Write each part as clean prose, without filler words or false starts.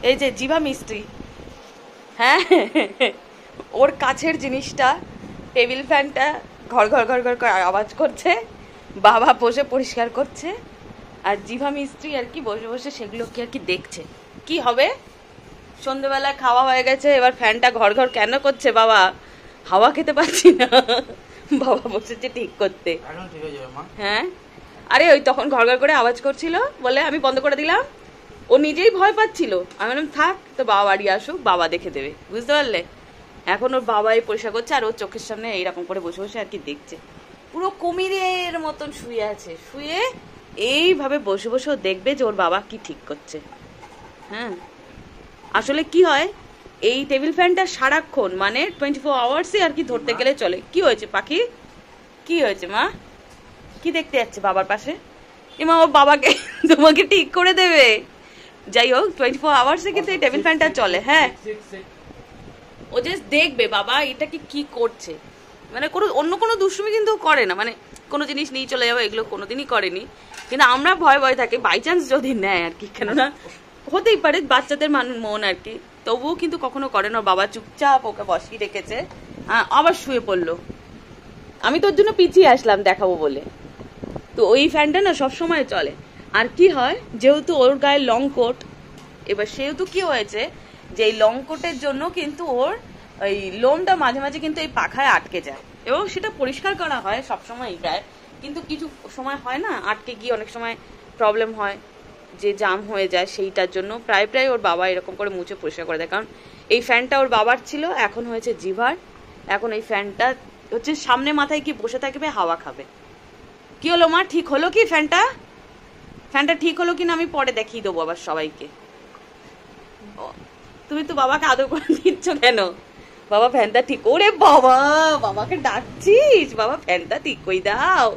এই যে জিভা মিস্ত্রি, হ্যাঁ ওর কাছের জিনিসটা টেবিল ফ্যানটা ঘর ঘর ঘর ঘর করে আওয়াজ করছে, বাবা বসে পরিষ্কার করছে, আর জিভা মিস্ত্রি আর কি বসে বসে সেগুলোকে আর কি দেখছে কি হবে। সন্ধ্যেবেলা খাওয়া হয়ে গেছে, এবার ফ্যানটা ঘর ঘর কেন করছে বাবা, হাওয়া খেতে পাচ্ছি না বাবা বসেছে ঠিক করতে। হ্যাঁ আরে ওই তখন ঘর ঘর করে আওয়াজ করছিল বলে আমি বন্ধ করে দিলাম, ও নিজেই ভয় পাচ্ছিল, আমি বললাম থাক তো বাবা বাড়ি আসুক, বাবা দেখে দেবে, বুঝতে পারলে। এখন ওর বাবাই পরিষ্কার করছে আর ওর চোখের সামনে এইরকম করে বসে বসে আর কি দেখছে, পুরো কুমিরের মতন শুয়ে আছে, শুয়ে এইভাবে বসে বসে ও দেখবে যে ওর বাবা কি ঠিক করছে। হ্যাঁ আসলে কি হয়, এই টেবিল ফ্যানটা সারাক্ষণ মানে 24 আওয়ার্সই আর কি ধরতে গেলে চলে। কি হয়েছে পাখি, কি হয়েছে মা, কি দেখতে যাচ্ছে বাবার পাশে, এমা ওর বাবাকে তোমাকে ঠিক করে দেবে। যাই হোক 24 আওয়ার্সে কিন্তু এই টেবিল ফ্যানটা চলে। হ্যাঁ ও জাস্ট দেখবে বাবা এটা কি করছে, মানে কোনো অন্য কোনো দুষ্টুমি কিন্তু করে না, মানে কোনো জিনিস নিয়ে চলে যাবো এগুলো কোনোদিনই করেনি, কিন্তু আমরা ভয় ভয় থাকি বাই চান্স যদি নেয় আর কি, কেননা হতেই পারে বাচ্চাদের মন আর কি, তবুও কিন্তু কখনো করে না। বাবা চুপচাপ ওকে বসিয়ে রেখেছে, আবার শুয়ে পড়লো, আমি তোর জন্য পিছিয়ে আসলাম দেখাবো বলে। তো ওই ফ্যানটা না সবসময় চলে। আর কি হয়, যেহেতু ওর গায়ে লং কোট, এবার সেহেতু কি হয়েছে যে এই লং কোটের জন্য কিন্তু ওর ওই লোমটা মাঝে মাঝে কিন্তু এই পাখায় আটকে যায়, এবং সেটা পরিষ্কার করা হয় সবসময় প্রায়, কিন্তু কিছু সময় হয় না আটকে গিয়ে অনেক সময় প্রবলেম হয় যে জাম হয়ে যায়, সেইটার জন্য প্রায় প্রায় ওর বাবা এরকম করে মুছে পরিষ্কার করে দেয়। কারণ এই ফ্যানটা ওর বাবার ছিল, এখন হয়েছে জিভার, এখন এই ফ্যানটা হচ্ছে সামনে মাথায় কি বসে থাকবে, হাওয়া খাবে। কি হলো মা, ঠিক হলো কি ফ্যানটা, ফ্যানটা ঠিক হলো কিনা আমি পরে দেখিয়ে দেবো আবার সবাইকে। তুমি তো বাবাকে আদর করে দিচ্ছ কেন, বাবা ফ্যানটা ঠিক, ওরে বাবা বাবাকে ডাকছিস, বাবা ফ্যানটা ঠিক করে দাও,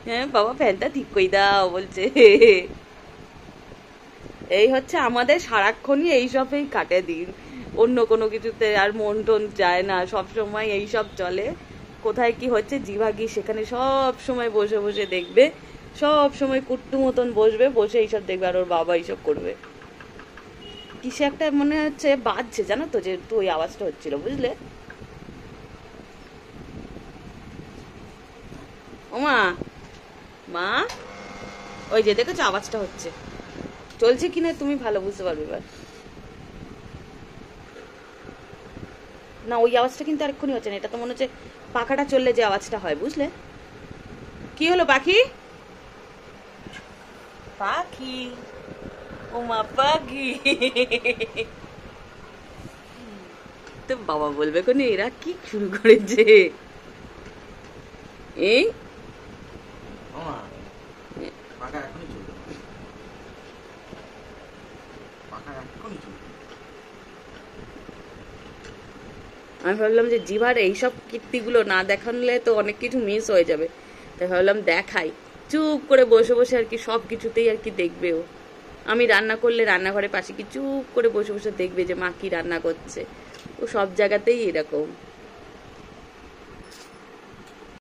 হ্যাঁ বাবা ফ্যানটা ঠিক করে দাও বলছে। এই হচ্ছে আমাদের সারাক্ষণই এইসবেই কাটে দিন, অন্য কোনো কিছুতে আর মন টন যায় না, সব সময় এইসব চলে। কোথায় কি হচ্ছে জিভাগি সেখানে সব সময় বসে বসে দেখবে, সব সময় কুট্টু মতন বসবে, বসে এইসব দেখবে, আর ওর বাবা এইসব করবে। কিসে একটা মনে হচ্ছে বাজছে জানো তো, যেহেতু ওই আওয়াজটা হচ্ছিল, বুঝলে। ওমা মা, ওই যে দেখেছো আওয়াজটা হচ্ছে, চলছে কিনা তুমি ভালো বুঝতে পারবে এবার। না ওই আওয়াজটা কিন্তু আরেকক্ষুনি হচ্ছে না, এটা তো মনে হচ্ছে পাখাটা চললে যে আওয়াজটা হয়, বুঝলে। কি হলো পাখি, পাখি ওমা পাখি তো বাবা বলবে কোন এরা কি শুরু করেছে, এই আমি ভাবলাম যে জিভার এইসব কীর্তিগুলো না দেখালে তো অনেক কিছু মিস হয়ে যাবে, তাই ভাবলাম দেখাই, চুপ করে বসে বসে আর কি সব কিছুতেই আর কি দেখবে ও। আমি রান্না করলে রান্নাঘরের পাশে কি চুপ করে বসে বসে দেখবে যে মা কি রান্না করছে, ও সব জায়গাতেই এরকম।